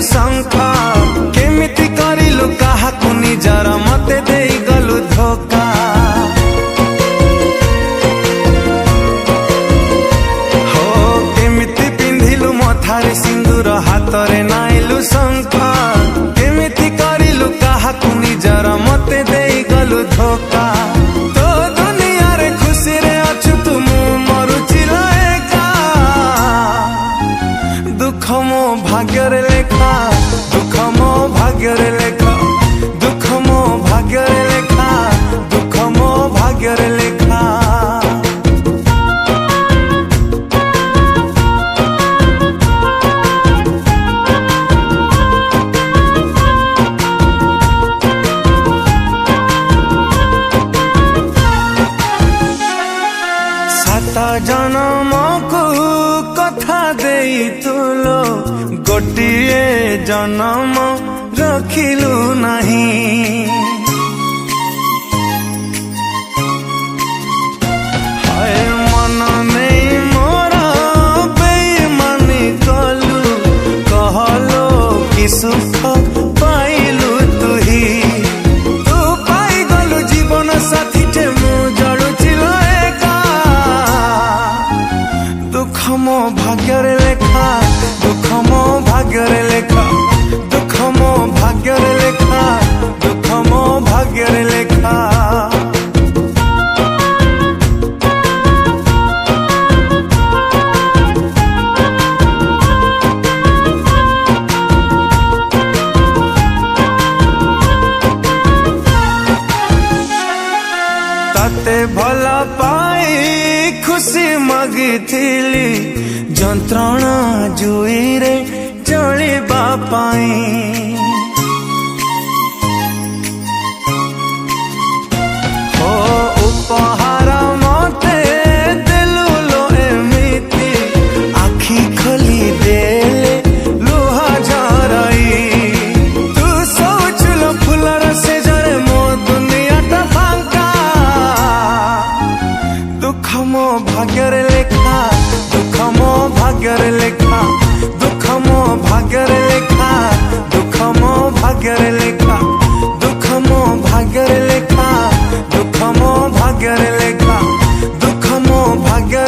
शंख केमिति करिलु काहाकु निजर मते देई गलु धोखा। हो केमिति पिंधिलु मथारे सिंदूर हातरे नाइलु शंख केमिति करिलु काहाकु निजर मते देई गलु धोखा। तो दुनिया रे खुशी रे अछु तू मु मरुचिला एका दुख मो भाग्य रे लेखा दुख मो भाग्य रे लेखा दुख मो भाग्य रे लेखा दुख मो भाग्य रे लेखा। सात जन्म को कथा देई तुलो गोटिए जन्म रखिलु नहीं। हाय मन नहीं मोरा बेईमानी कलु कहलो कि सुख पाइलु तुही तू पाई गलु जीवन साथी टे मु जड़ुचिलो एका दुख मो भाग्य रे लेखा दुख मो भाग्य रे लेखा दुख मो भाग्य रे लेखा दुख मो भाग्य रे लेखा। ताते भला पाई खुशी मागिथिली जंत्रणा जुई रे चलिबा पाई। हो उपहार मते देलु लो एमिति आखि खोली देले लुहा झराई तू सोचल फुलर से जरे मो दुनिया ता फांका दुख मो भाग्य रे लेखा दुख मो भाग्य रे लेखा दुख मो भाग्य रे लेखा दुख मो भाग्य रे लेखा दुख मो भाग्य रे लेखा दुख मो भाग्य रे लेखा दुख मो भाग्य